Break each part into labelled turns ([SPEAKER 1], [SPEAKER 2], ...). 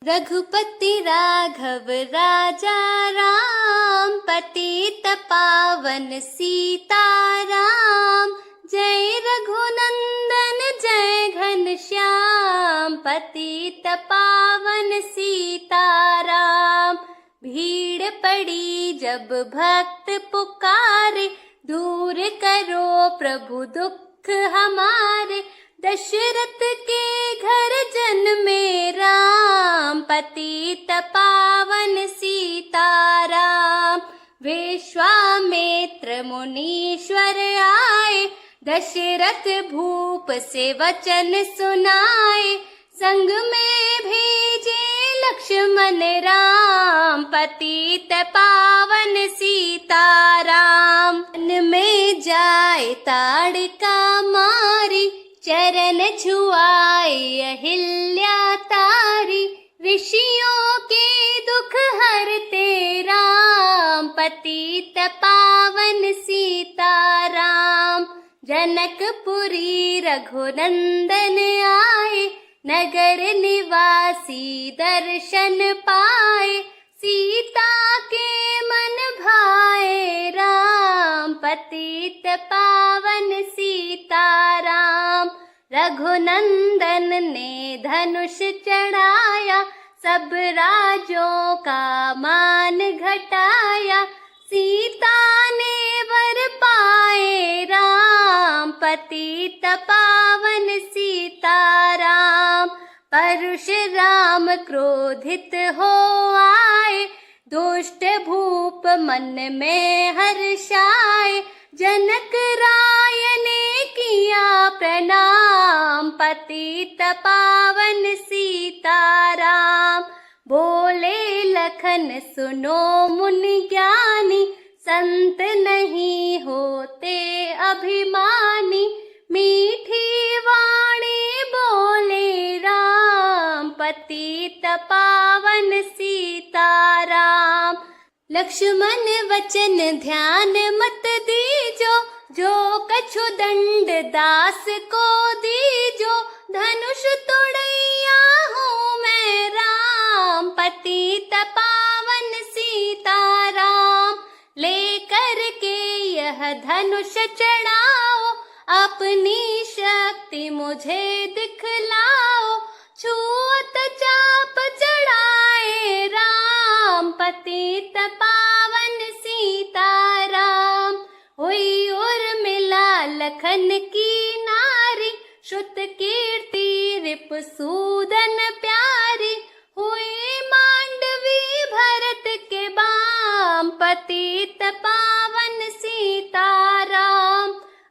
[SPEAKER 1] रघुपति राघव राजा राम, पतित पावन सीताराम। जय रघुनंदन जय घनश्याम, पतित पावन सीताराम। भीड़ पड़ी जब भक्त पुकारे, दूर करो प्रभु दुख हमारे। दशरथ के घर जन्मे राम, पतित पावन सीताराम। विश्वामित्र मुनीश्वर आए, दशरथ भूप से वचन सुनाए। संग में भेजे लक्ष्मण राम, पतित पावन सीताराम। वन में जाए ताड़का मारी, चरण छुआए अहिल्या तारी। ऋषियों के दुख हरते राम, पतित पावन सीताराम। जनकपुरी रघुनंदन आए, नगर निवासी दर्शन पाए। सीता के मन भाए राम, पतित पावन सीताराम। रघुनंदन ने धनुष चढ़ाया, सब राजों का मान घटाया। सीता ने वर पाए राम, पतित पावन सीताराम। परशुराम क्रोधित हो आए, दुष्ट भूप मन में हर्षाए। जनक राय ने किया प्रणाम, पतित पावन सीताराम। बोले लखन सुनो मुनि ज्ञानी, संत नहीं होते अभिमानी। मीठी वाणी बोले राम, पतित पावन सीताराम। लक्ष्मण वचन ध्यान मत दीजो, जो कछु दंड दास को दीजो। धनुष तोड़ैया हूँ मैं राम, पतित पावन सीताराम। लेकर के यह धनुष चढ़ाओ, अपनी शक्ति मुझे दिखलाओ। छुअत चाप चढ़ाए राम, पतित पावन सीताराम। हुई उर्मिला लखन की नारी, श्रुत कीर्ति रिपुसूदन प्यारी। हुई मांडवी भरत के बाम, पतित पावन सीताराम।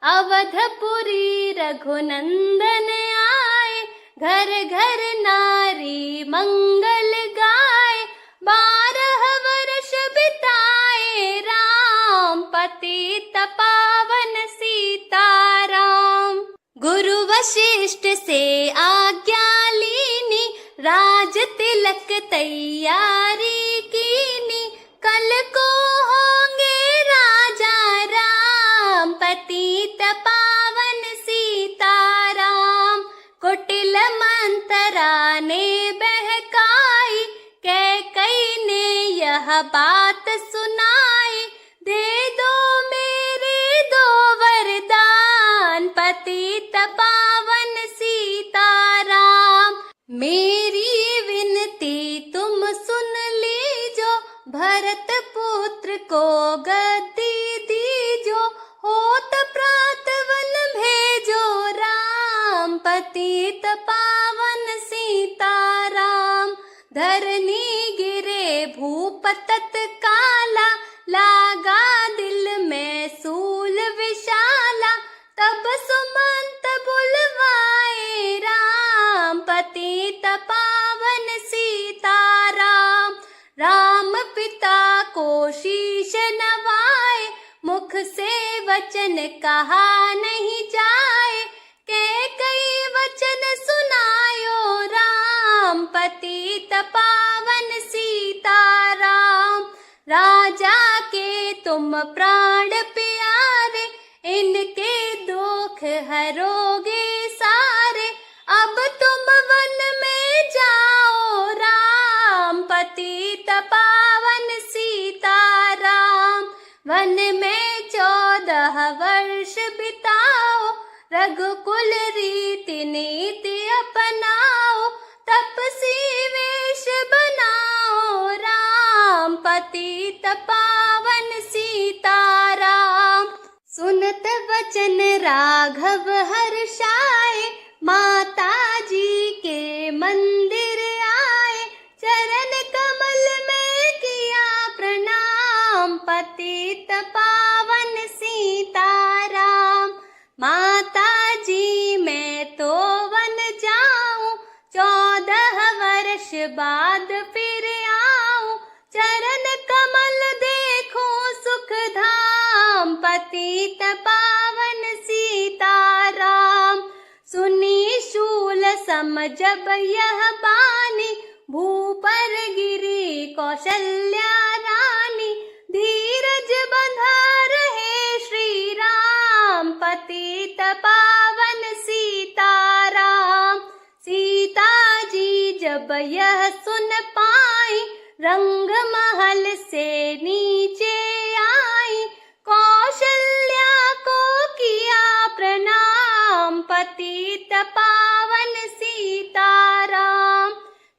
[SPEAKER 1] अवधपुरी रघुनंदन आए, घर घर नारी मंगल गाए। 12 वर्ष बिताए राम, पतित पावन सीताराम। गुरु वशिष्ठ से आज्ञा लीनी, राज तिलक तैयारी कीनी। कल को होंगे राजा राम, पतित पावन सीताराम। कुटिल मंतरा ने बहकाई, कैकई ने यह बात सुनाई। दे दो मेरे 2 वरदान, पतित पावन सीताराम। मेरी विनती तुम सुन लीजो, भरत पुत्र को गद्दी दीजो। होत प्रात वन भेजो राम, पतित पावन सीताराम। धरनी गिरे भूप तत्काला, लागा दिल में सूल विशाला। तब सुमंत बुलवाए राम, पतित पावन सीताराम। राम पिता को शीश नवाए, मुख से वचन कहा नहीं जाए। कैकई वचन सुनायो राम, पतित पावन सीताराम। राजा के तुम प्राण प्यारे, इनके दुख हरोगे सारे। अब तुम वन में जाओ राम, पतित पावन सीताराम। वन में 14 वर्ष बिताओ, रघुकुल रीति नीति अपनाओ, तपसी वेश बनाओ राम, पतित पावन सीताराम। सुनत वचन राघव हर्षाए, माता जी के मंदिर आए, चरण कमल में किया प्रणाम, पतित पावन सीताराम। माता जी मैं तो वन जाऊं, 14 वर्ष बाद फिर आऊं, चरण कमल देखूं सुख धाम, पतित पावन सीताराम। सुनी शूल सम जब यह बानी, भूपर गिरी कौशल्या रानी, धीरज बंधा रहे श्री राम, पतित पावन सीताराम। सीता जी जब यह सुन पाई, रंग महल से नीचे आई, कौशल्या को किया प्रणाम, पतित पावन सीताराम।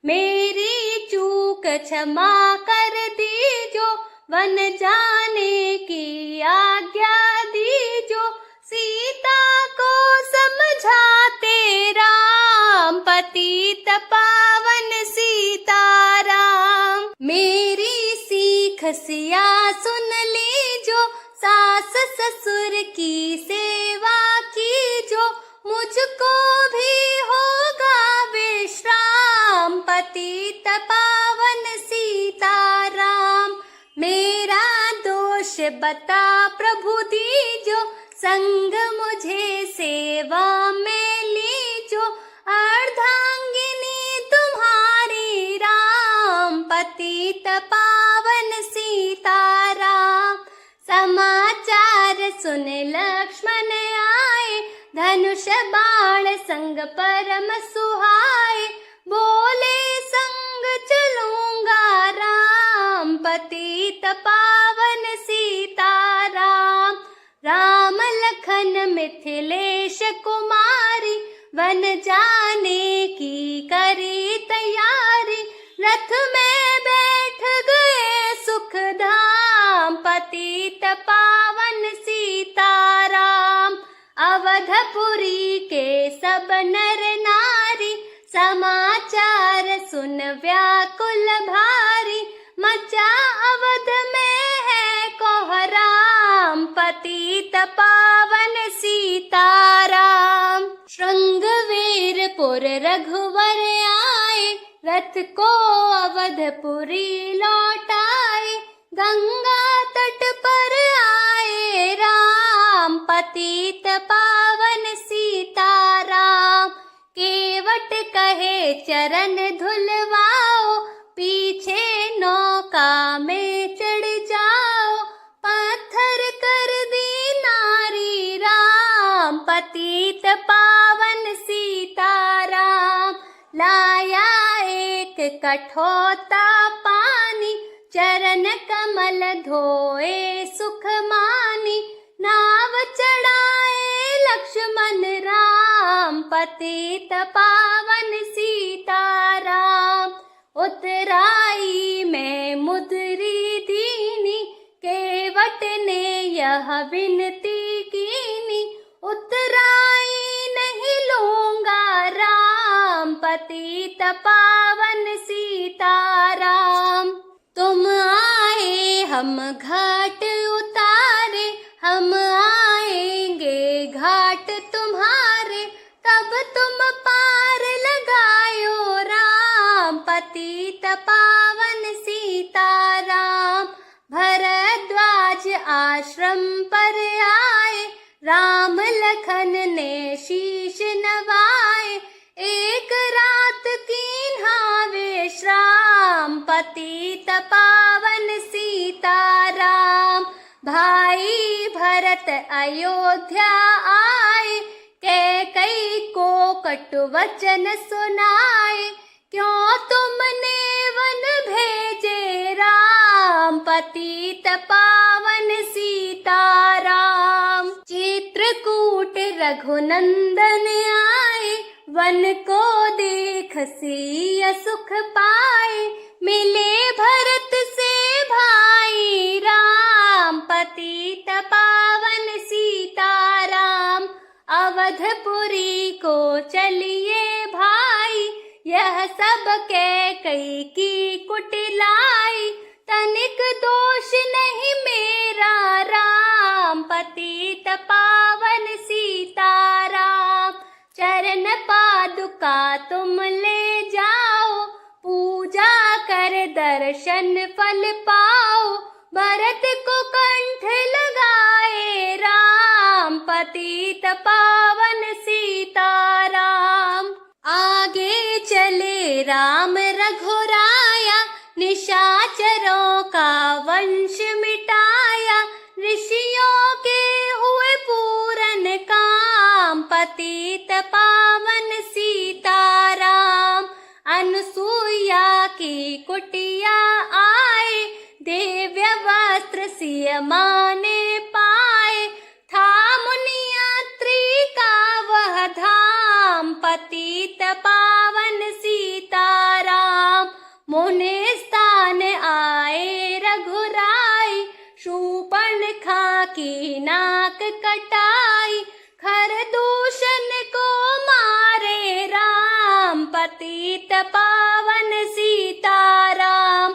[SPEAKER 1] मेरी चूक क्षमा कर दीजो, वन जाने की आज्ञा दीजो, सीता को समझाते राम, पतित पावन सीताराम। मेरी सीख सिया सुन लीजो, सास ससुर की सेवा कीजो, मुझको भी होगा विश्राम, पतित पावन सीताराम। मेरा दोष बता प्रभु दीजो, संग मुझे सेवा में लीजो, अर्धांगिनी तुम्हारी राम, पतित पावन सीताराम। समाचार सुन लक्ष्मण आए, धनुष बाण संग परम सुहाए, बोले संग चलूंगा राम, पतित पावन सीताराम। राम लखन मिथिलेश कुमारी, वन जाने की करी तैयारी, रथ में बैठ गए सुख धाम, पतित पावन सीताराम। अवधपुरी के सब नर नारी, समाचार सुन व्याकुल भारी, मचा अवध में है कोहराम, पतित पावन सीताराम। श्रृंगवीरपुर रघुवर आए, रथ को अवधपुरी लौटाए, गंगा तट पर आए राम, पतित पावन सीताराम। केवट कहे चरण धुलवाओ, पीछे नौका में चढ़ जाओ, पत्थर कर दी नारी राम, पतित पावन सीताराम। लाया एक कठोता पानी, चरण कमल धोए सुख मानी, नाव चढ़ाए लक्ष्मण राम, पतित पावन सीताराम। उतराई में मुद्री दीनी, केवट ने यह विनती कीनी, उतराई नहीं लूंगा राम, पतित पावन सीताराम। तुम आए हम घाट उतारे, हम आएंगे घाट तुम्हारे, तब तुम पार लगायो राम, पतित पावन सीताराम। भरद्वाज आश्रम पर आए, राम लखन ने शीश नवाए, एक रात कीन्हा विश्राम, पतित पावन सीताराम। भाई भरत अयोध्या आए, कैकई को कटु वचन सुनाए, क्यों तुमने वन भेजा पतित पावन सीताराम। चित्रकूट रघुनंदन आए, वन को देख सिय सुख पाए। मिले भरत से भाई राम, पतित पावन सीताराम। अवधपुरी को चलिए भाई, यह सब कैकई की कुटिलाई। तनिक दोष नहीं मेरा राम, पतित पावन सीताराम। चरण पादुका तुम ले जाओ, पूजा कर दर्शन फल पाओ। भरत को कंठ लगाए राम, पतित पावन सीताराम। आगे चले राम रघुराया, निशाचरों का वंश मिटाया। ऋषियों के हुए पूरन काम, पतित पावन सीताराम। अनुसुईया की कुटिया आए, दिव्य वस्त्र सिय माने पाए। था मुनियात्री का वह धाम, पतित पावन सीताराम। मुनि स्थान आए रघुराई, शूर्पणखा की नाक कटाई। खरदूषण को मारे राम, पतित पावन सीताराम।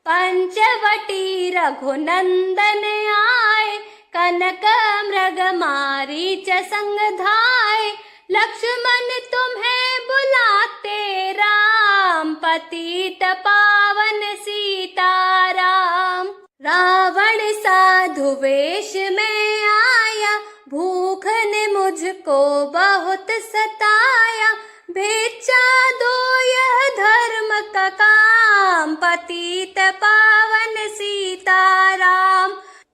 [SPEAKER 1] पंचवटी रघुनंदन आए, कनक मृग मारीच संग धाए। लक्ष्मण तुम्हें बुलाते राम, पतित पावन सीताराम। रावण साधु वेश में आया, भूख ने मुझको बहुत सताया। भिक्षा दो यह धर्म का काम, पतित पावन सीताराम।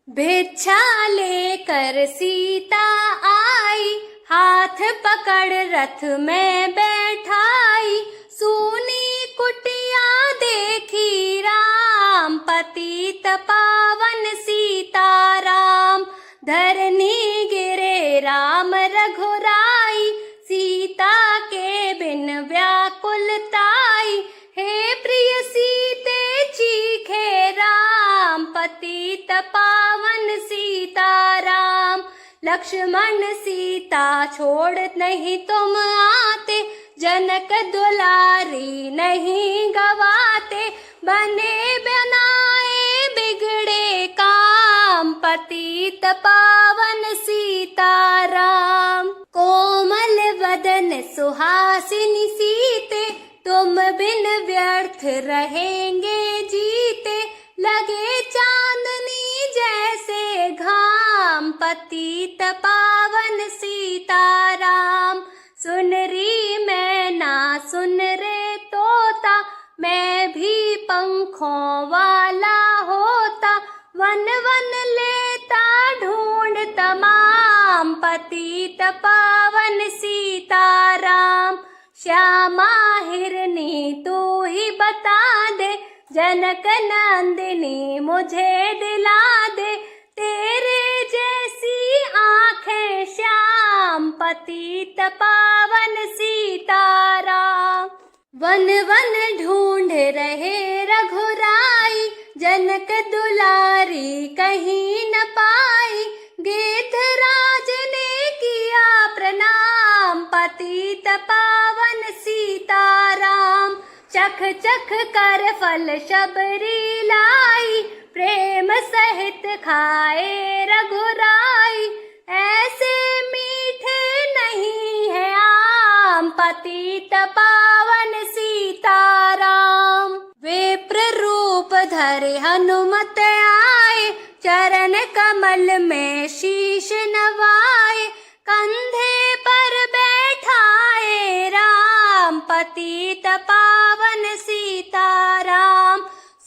[SPEAKER 1] भिक्षा लेकर सीता आई, हाथ पकड़ रथ में बैठाई। सूनी कुटिया देखी राम, पतित पावन सीताराम। धरनी गिरे राम रघुराई, सीता के बिन व्याकुलताई। हे प्रिय सीते चीखे राम, पतित पावन सीताराम। लक्ष्मण सीता छोड़ नहीं तुम आते, जनक दुलारी नहीं गवाते। बने बनाए बिगड़े काम, पतित पावन सीताराम। कोमल वदन सुहासिनी सीते, तुम बिन व्यर्थ रहेंगे जीते। लगे चांदनी जैसे घाम, पतित पावन सीताराम। सुन री मैना सुन रे तोता, मैं भी पंखों वाला होता। वन वन लेता ढूंढ तमाम, पतित पावन सीताराम। श्यामा हिरनी तू ही बता दे, जनक नंदिनी मुझे दिला दे। तेरे जैसी आंखें श्याम, पतित पावन सीताराम। वन वन ढूंढ रहे रघुराई, जनक दुलारी कहीं न पाई। गिद्धराज ने किया प्रणाम, पतित पावन सीताराम। चख चख कर फल शबरी लाई, प्रेम सहित खाए रघुराई। ऐसे मीठे नहीं है आम, पतित पावन सीताराम। विप्र रूप धरे हनुमत आए, चरण कमल में शीश नवाए। कंधे पर बैठाए राम, पतित पावन सीताराम।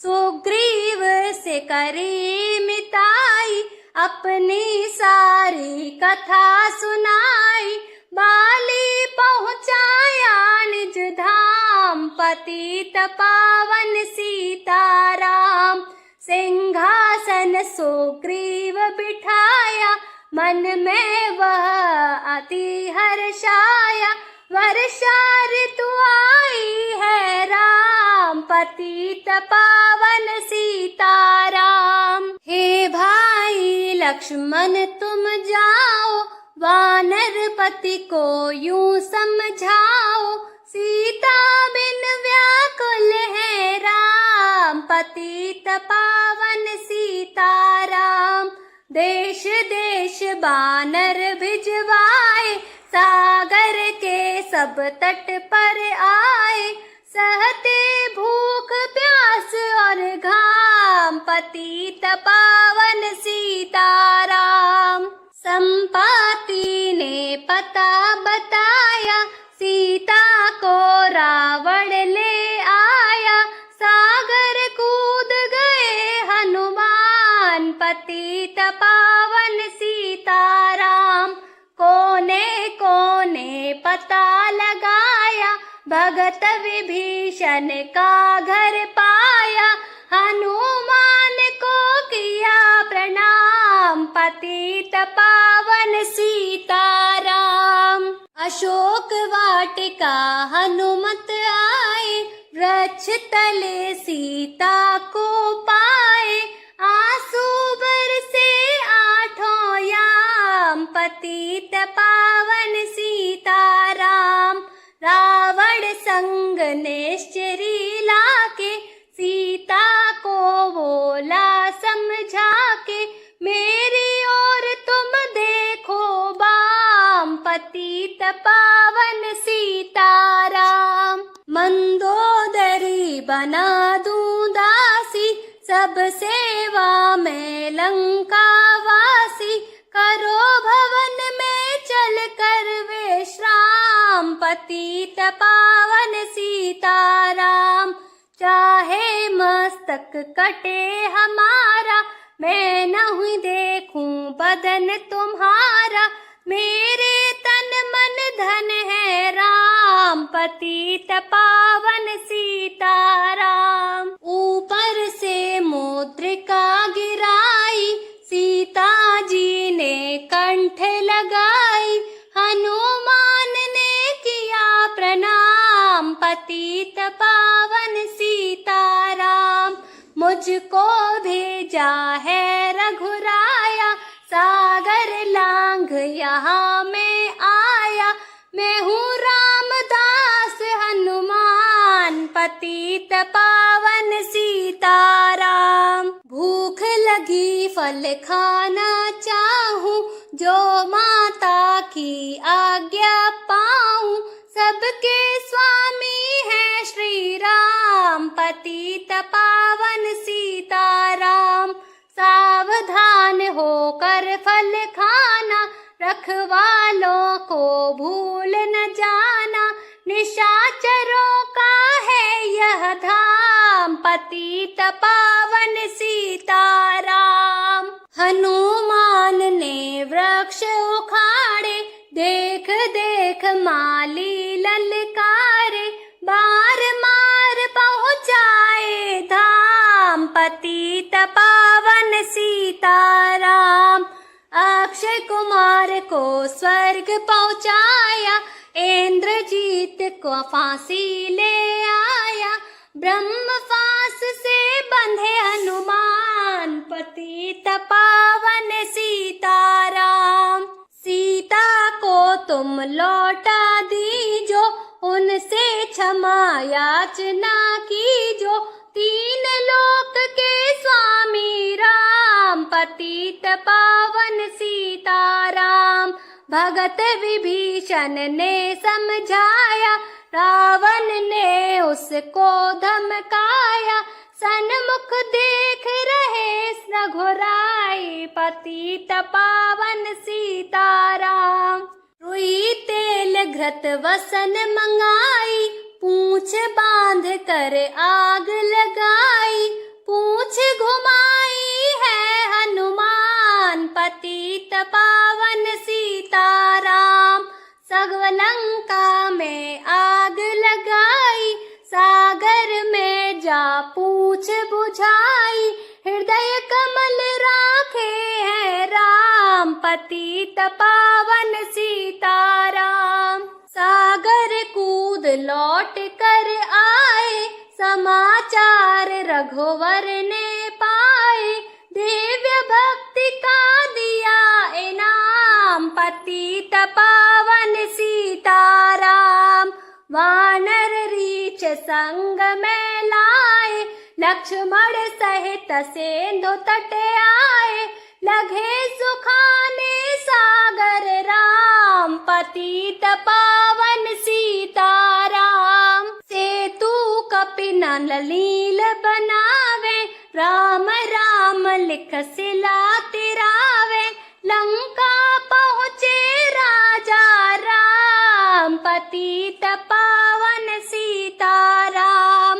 [SPEAKER 1] सुग्रीव से करी मिताई, अपनी सारी कथा सुनाई। बाली पहुँचाया निज धाम, पतित पावन सीताराम। सिंहासन सुग्रीव बिठाया, मन में वह अति हर्षाया। वर्षा ऋतु आई है राम, पतित पावन सीताराम। हे भाई लक्ष्मण तुम जाओ, वानर पति को यूं समझाओ। सीता बिन व्याकुल है राम, पतित पावन सीताराम। देश देश बानर भिजवाए, सागर के सब तट पर आए। सहते भूख प्यास और घाम, पतित पावन सीताराम। संपाति ने पता बताया, सीता को रावण ले आया। सागर कूद गए हनुमान, पतित पावन सीताराम। कोने कोने पता लगाया, भगत विभीषण का घर पाया। हनुमान को किया प्रणाम, पतित पावन सीताराम। अशोक वाटिका हनुमत आए, वृक्ष तले सीता को पाए। आंसू बरसे आठों याम, पतित पावन सीताराम। रावण संग निश्चरी लाके, सीता को बोला समझा के। मेरी ओर तुम देखो बाम, पतित पावन सीताराम। मंदोदरी बना दूं दासी, सब सेवा में लंका वासी। करो भवन में चल कर विश्राम, पतित पावन सीताराम। चाहे मस्तक कटे हमारा, मैं नहीं देखूं बदन तुम्हारा। मेरे तन मन धन है राम, पतित पावन सीताराम। ऊपर से मुद्रिका गिराई, सीता जी ने कंठ लगाई। हनुमान ने किया प्रणाम, पतित पावन सीताराम। मुझको भेजा है रघुराया, सागर लांघ यहाँ मैं आया। मैं हूँ रामदास हनुमान, पतित पावन सीताराम। भूख लगी फल खाना चाहूं, जो माता की आज्ञा पाऊं। सबके स्वामी है श्री राम, पतित पावन सीताराम। सावधान होकर फल खाना, रखवालों को भूल न जाना। निशाचरों का है यह धाम, पतित पावन सीताराम। हनुमान ने वृक्ष उखाड़े, देख देख माली ललकारे। बार मार पहुँचाए धाम, पतित पावन सीताराम। अक्षय कुमार को स्वर्ग पहुँचाया, इंद्रजीत को फांसी ले आया। ब्रह्म फांस से बंधे हनुमान, पतित पावन सीताराम। सीता को तुम लौटा दीजो, उनसे क्षमा याचना कीजो। तीन लोक के स्वामी राम, पतित पावन सीताराम। भगत विभीषण ने समझाया, रावण ने उसको धमकाया। सन्मुख देख रहे रघुराई, पतित पावन सीताराम। रुई तेल घृत वसन मंगाई, पूंछ बांध कर आग लगाई। पूंछ घुमाई है हनुमान, पतित पावन सीताराम। सगवलंका में आग लगाई, सागर में जा पूछ बुझाई। हृदय कमल राम पतित पावन सीताराम। सागर कूद लौट कर आए, समाचार रघुवर ने पाए, दिव्य भक्ति का दिया इनाम, पतित पावन सीताराम। वानर रीछ संग में लाए, लक्ष्मण सहित सिंधु तट आए, लगे सुखाने सागर राम, पतित पावन सीताराम। सेतु कपि नलिनील बनावे, राम राम लिख सिला तिरावे, लंका पहुँचे राजा राम, पतित पावन सीताराम।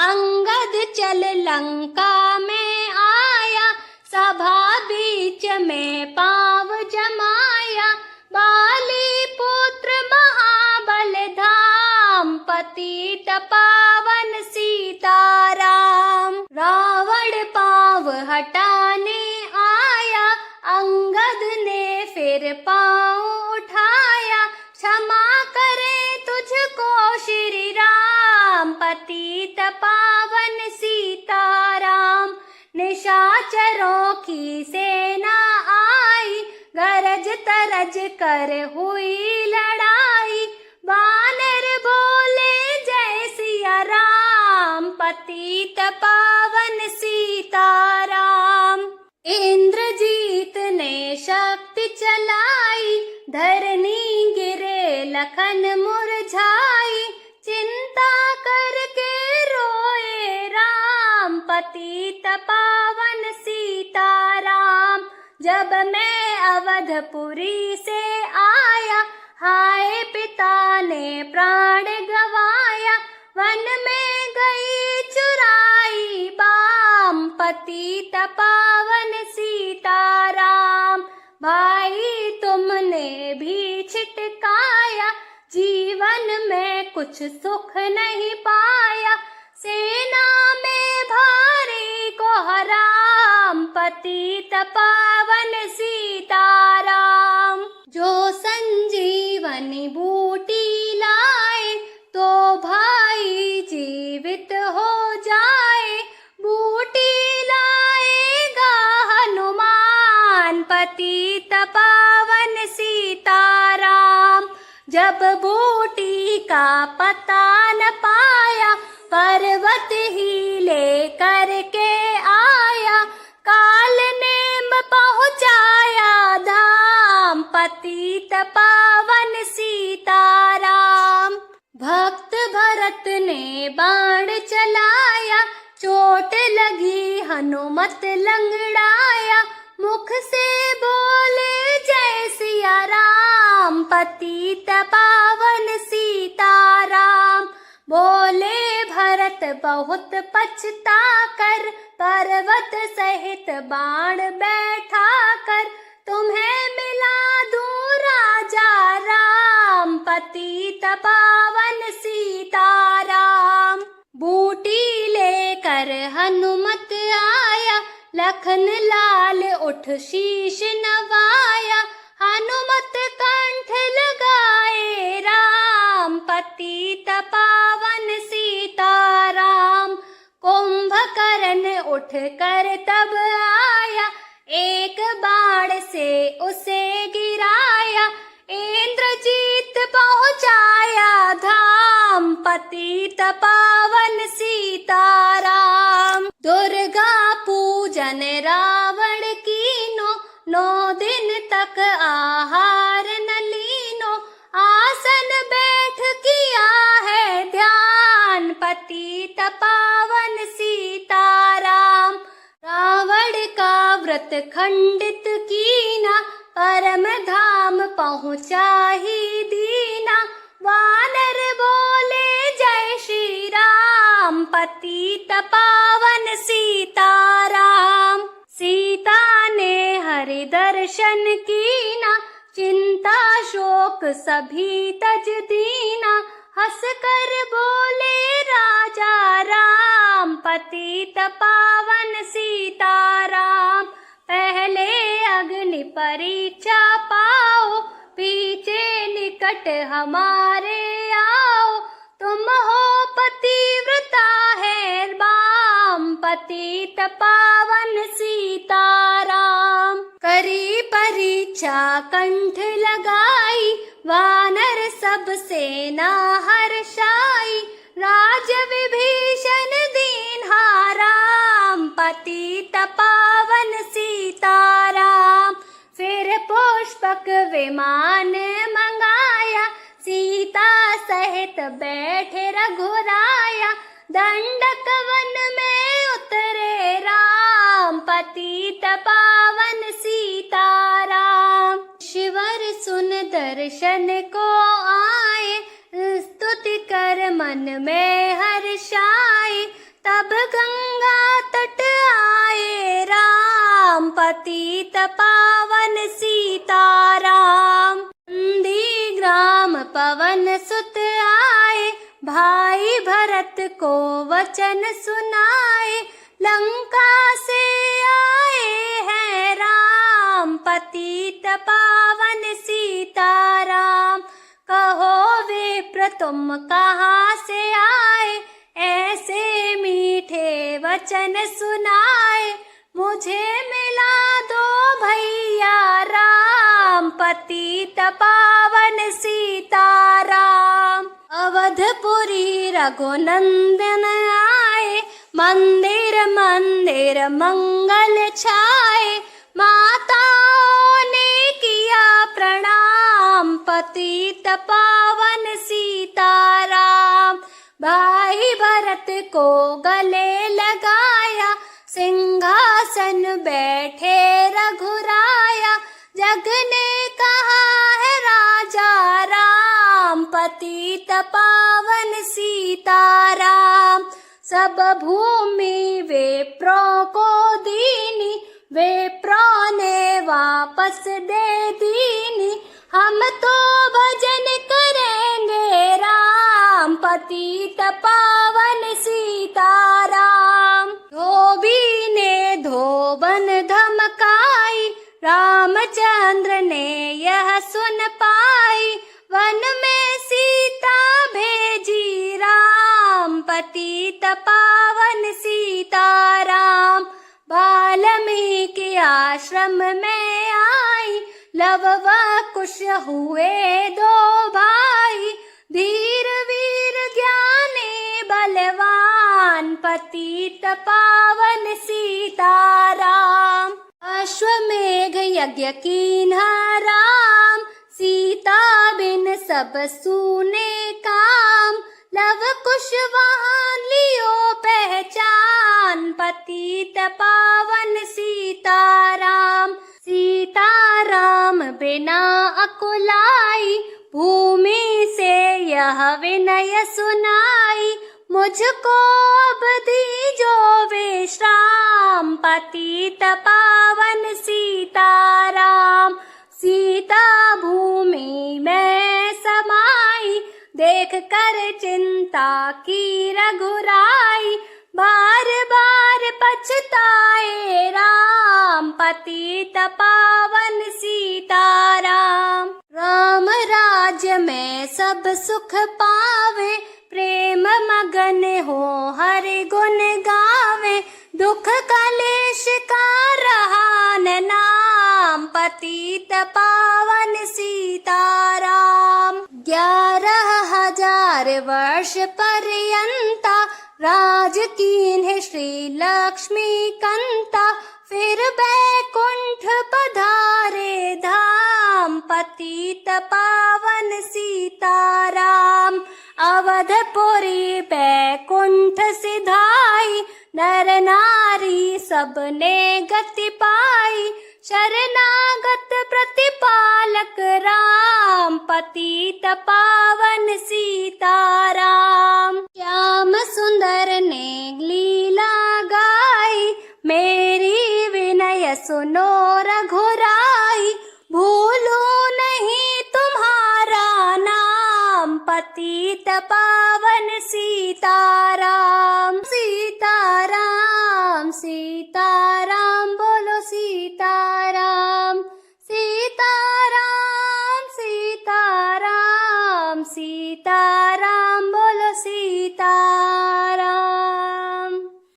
[SPEAKER 1] अंगद चल लंका में आया, सभा बीच में पाँव जमाया, बाली पुत्र महाबल धाम, पतित पावन सीताराम। रावण पाँव हटाने आया, अंगद ने फिर पाँव उठाया, क्षमा करे तुझको श्री राम, पतित पावन सीताराम। निशाचरों की सेना आई, गरज तरज कर हुई लड़ाई, वानर बोले जय सिया राम, पतित पावन सीताराम। इंद्रजीत ने शक्ति चलाई, धरनी गिरे लखन मुरझाई, चिंता करके रोए राम, पतित पावन सीताराम। जब मैं अवधपुरी से आया, हाय पिता ने प्राण गवाया, वन में गई चुराई बाम, पतित पावन सीताराम। भाई तुमने भी छिटकाया, जीवन में कुछ सुख नहीं पाया, सेना में भारी को हराम, पतित पावन सीताराम। जो संजीवनी बूटी लाए, तो भाई जीवित हो जाए, बूटी लाएगा हनुमान, पतित पावन सीताराम। जब बूटी का पता न पाया, पर्वत ही ले करके आया, काल नेम पहुँचाया धाम, पतित पावन सीताराम। भक्त भरत ने बाण चलाया, चोट लगी हनुमत लंगड़ाया, मुख से बोले जय सिया राम, पतित पावन सीताराम। बोले भरत बहुत पछता कर, पर्वत सहित बाण बैठा कर, तुम्हें मिला दूं राजा राम, पतित पावन सीताराम। बूटी लेकर हनुमत आया, लखन लाल उठ शीश नवाया, हनुमत कंठ लगाए राम, पतित पावन सीताराम। कुंभकर्ण उठ कर तब आया, एक बाण से उसे गिराया, इंद्रजीत पहुँचाया धाम, पतित पावन सीताराम। दुर्गा पूजन रावण कीनो, 9 दिन तक आहार न लीनो, आसन बैठ किया है ध्यान, पतित पावन सीताराम। रावण का व्रत खंडित कीना, परम धाम पहुँचा ही दीना, वानर बोले जय श्री राम, पतित पावन सीताराम। सीता ने हरि दर्शन कीना, चिंता शोक सभी तज दीना, हंस कर बोले राजा राम, पतित पावन सीताराम। पहले अग्नि परीक्षा पाओ, पीछे निकट हमारे आओ। तुम हो पतिव्रता है बाम, पतित पावन सीताराम। करी परीक्षा कंठ लगाई, वानर सब सेना हर्षाई। राज विभीषण दीन्हाराम, पतित पावन सीताराम। फिर पुष्पक विमान मंगाया, सीता सहित बैठे रघुराया। दंडक वन में उतरे राम, पतित पावन सीताराम। शिवर सुन दर्शन को आए, स्तुति कर मन में हर्षाए। तब गंगा तट आए राम, पतित पावन सीताराम। नंदी ग्राम पवन सुत आए, भाई भरत को वचन सुनाए। लंका से आए हैं राम, पतित पावन सीताराम। कहो विप्र तुम कहाँ से आए, ऐसे मीठे वचन सुनाए। मुझे मिला दो भैया राम, पतित पावन सीताराम। अवधपुरी रघुनंदन आए, मंदिर मंदिर मंगल छाए। माताओं ने किया प्रणाम, पतित पावन सीताराम। भाई भरत को गले लगाया, सिंहासन बैठे रघुराया। जग ने कहा है राजा राम, पतित पावन सीताराम। सब भूमि विप्रों को दीनी, विप्रों ने वापस दे दीनी। हम तो भजन करेंगे राम, पतित पावन सीताराम। धोबी ने धोबन धमकाई, रामचंद्र ने यह सुन पाई। वन में सीता भेजी राम, पतित पावन सीताराम। वाल्मीकि आश्रम में आई, लव व कुश हुए दो भाई। धीर वीर ज्ञानी बलवान, पतित पावन सीताराम। अश्वमेघ यज्ञ कीन्हा राम, सीता बिन सब सूने काम। लव कुश वहाँ लियो पहचान, पतित पावन सीताराम। सीताराम बिना अकुलाई, भूमि से यह विनय सुनाई। मुझको अब दीजो विश्राम, पतित पावन सीताराम। सीता भूमि में समाई, देख कर चिंता की रघुराई। बार बार पछताए राम, पतित पावन सीताराम। राम राज्य में सब सुख पावे, प्रेम मगन हो हरि गुण गावे। दुख कलेश का रहा न नाम, पतित पावन सीताराम। 11,000 वर्ष पर्यंता, राज कीन्हे श्री लक्ष्मी कंता। फिर बैकुंठ पधारे धाम, पतित पावन सीताराम। अवधपुरी बैकुंठ सिधाई, नर नारी सबने गति पाई। शरणागत प्रतिपालक राम, पतित पावन सीताराम। श्याम सुंदर ने लीला गाई, मेरी विनय सुनो रघुराई। भूलू नहीं तुम्हारा नाम, पतित पावन सीताराम। सीताराम सीताराम बोलो सीता। सीता